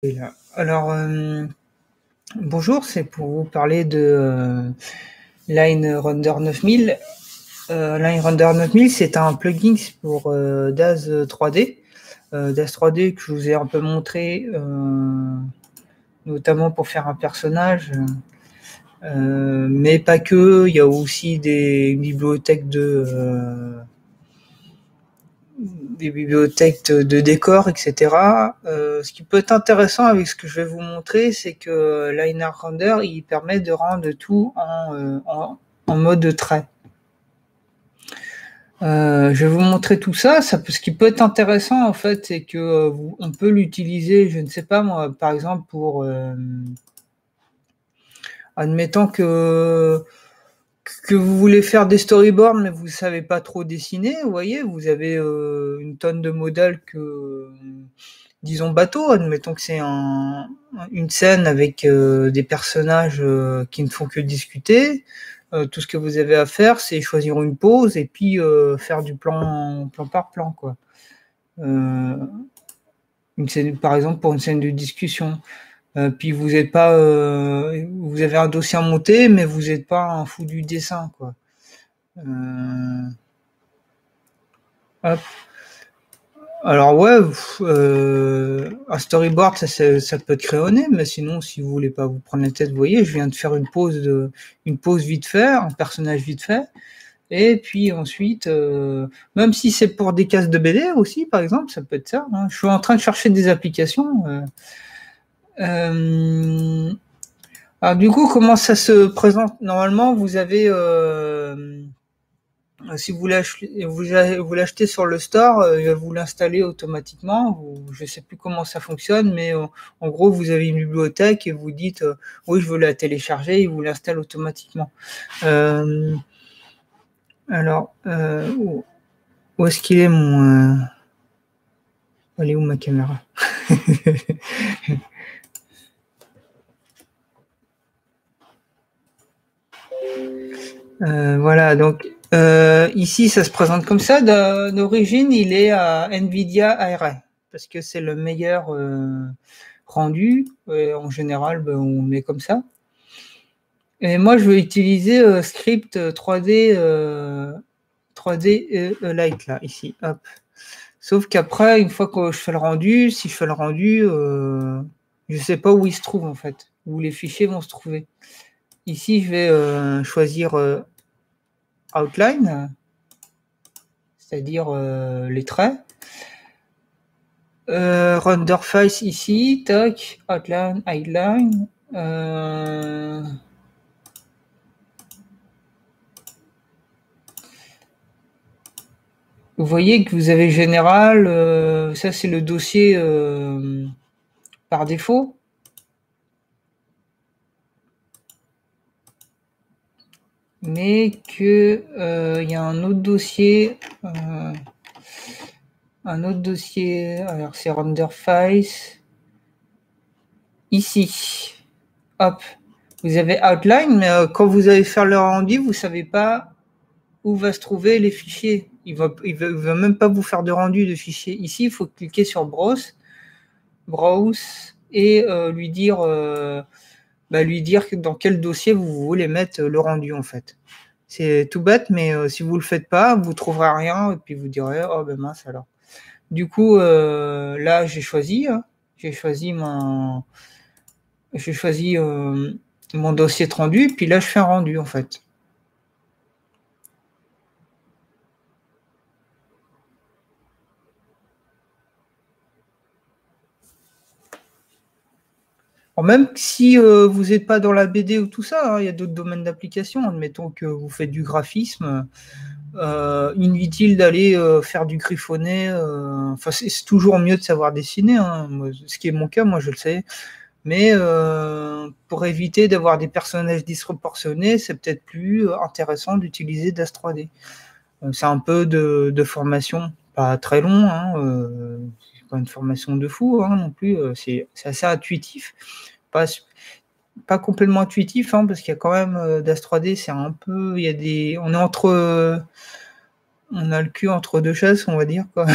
Là. Alors, bonjour, c'est pour vous parler de LineRender 9000. LineRender 9000, c'est un plugin pour DAZ 3D. DAZ 3D que je vous ai un peu montré, notamment pour faire un personnage. Mais pas que, il y a aussi une bibliothèque des bibliothèques de décors, etc. Ce qui peut être intéressant avec ce que je vais vous montrer, c'est que LineRender, il permet de rendre tout en mode trait. Je vais vous montrer tout ça. Ce qui peut être intéressant, en fait, c'est que on peut l'utiliser, je ne sais pas moi, par exemple pour admettons que vous voulez faire des storyboards, mais vous savez pas trop dessiner, vous voyez, vous avez une tonne de modèles disons bateau, admettons que c'est une scène avec des personnages qui ne font que discuter. Tout ce que vous avez à faire, c'est choisir une pose et puis faire du plan par plan, quoi. Une scène, par exemple, pour une scène de discussion. Puis vous êtes pas, vous avez un dossier à monter, mais vous n'êtes pas un fou du dessin, quoi. Hop. Alors ouais, un storyboard, ça peut être crayonné, mais sinon, si vous voulez pas vous prendre la tête, vous voyez, je viens de faire une pause vite fait, un personnage vite fait, et puis ensuite, même si c'est pour des cases de BD aussi, par exemple, ça peut être ça. Hein. Je suis en train de chercher des applications. Alors du coup, comment ça se présente? Normalement, vous avez si vous l'achetez sur le store, il va vous l'installer automatiquement. Je ne sais plus comment ça fonctionne, mais en gros, vous avez une bibliothèque et vous dites oui, je veux la télécharger, il vous l'installe automatiquement. Alors, où est-ce qu'il est mon... Elle est où ma caméra? Voilà, donc ici, ça se présente comme ça. D'origine, il est à NVIDIA ARM, parce que c'est le meilleur rendu. En général, ben, on met comme ça. Et moi, je vais utiliser script 3D, 3D Light, là, ici. Hop. Sauf qu'après, une fois que je fais le rendu, si je fais le rendu, je sais pas où il se trouve, en fait, où les fichiers vont se trouver. Ici, je vais choisir Outline, c'est-à-dire les traits. Render face ici, tac, Outline, Outline. Vous voyez que vous avez général, ça c'est le dossier par défaut. Mais que y a un autre dossier. Alors c'est render face. Ici. Hop. Vous avez outline, mais quand vous allez faire le rendu, vous savez pas où va se trouver les fichiers. Il va même pas vous faire de rendu de fichiers. Ici, il faut cliquer sur browse et lui dire que dans quel dossier vous voulez mettre le rendu, en fait. C'est tout bête, mais si vous le faites pas, vous trouverez rien et puis vous direz oh ben mince alors. Du coup, là j'ai choisi mon dossier de rendu, puis là je fais un rendu, en fait. Alors, même si vous n'êtes pas dans la BD ou tout ça, hein, il y a d'autres domaines d'application. Admettons que vous faites du graphisme, inutile d'aller faire du griffonné. Enfin, c'est toujours mieux de savoir dessiner. Hein. Ce qui est mon cas, moi je le sais. Mais pour éviter d'avoir des personnages disproportionnés, c'est peut-être plus intéressant d'utiliser DAZ 3D. C'est un peu de formation, pas très long, hein, c'est pas une formation de fou hein, non plus, c'est assez intuitif, pas complètement intuitif, hein, parce qu'il y a quand même DAZ 3D, c'est un peu, il y a des, on est on a le cul entre deux chaises, on va dire, quoi.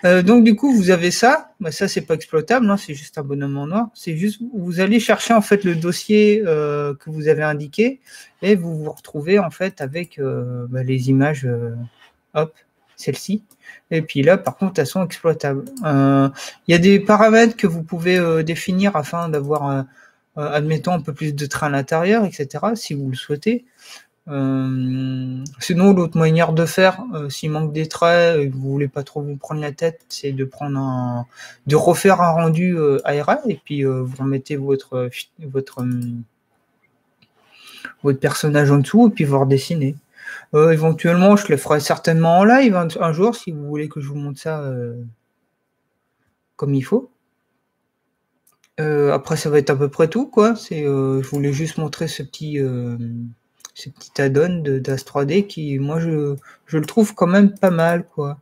Donc du coup, vous avez ça. Bah, ça, c'est pas exploitable, hein, c'est juste un bonhomme en noir. C'est juste, vous allez chercher en fait le dossier que vous avez indiqué et vous vous retrouvez en fait avec les images, hop, celle-ci. Et puis là, par contre, elles sont exploitables. Il y a des paramètres que vous pouvez définir afin d'avoir, admettons, un peu plus de train à l'intérieur, etc., si vous le souhaitez. Sinon, l'autre manière de faire, s'il manque des traits et que vous voulez pas trop vous prendre la tête, c'est de de refaire un rendu ARA et puis vous remettez votre personnage en dessous et puis vous redessinez. Éventuellement, je le ferai certainement en live un jour si vous voulez que je vous montre ça comme il faut. Après, ça va être à peu près tout, quoi. Je voulais juste montrer ce petit add-on d'As 3D qui, moi, je le trouve quand même pas mal, quoi.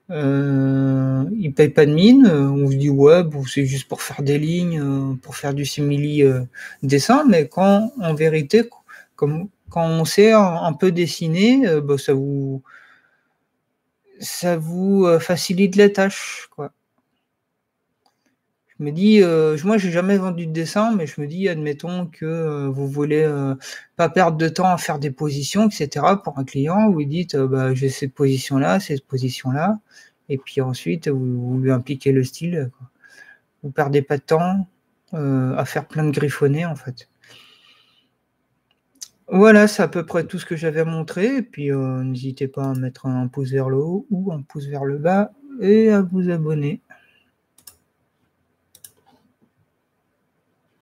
Il paye pas de mine. On se dit, ouais, bon, c'est juste pour faire des lignes, pour faire du simili dessin, mais quand, en vérité, quand on sait un peu dessiner, ça vous facilite la tâche, quoi. Je me dis, moi, j'ai jamais vendu de dessin, mais je me dis, admettons que vous voulez pas perdre de temps à faire des positions, etc. pour un client, vous dites, j'ai cette position-là, et puis ensuite, vous lui impliquez le style, quoi. Vous perdez pas de temps à faire plein de griffonnés, en fait. Voilà, c'est à peu près tout ce que j'avais à montrer, et puis n'hésitez pas à mettre un pouce vers le haut ou un pouce vers le bas, et à vous abonner.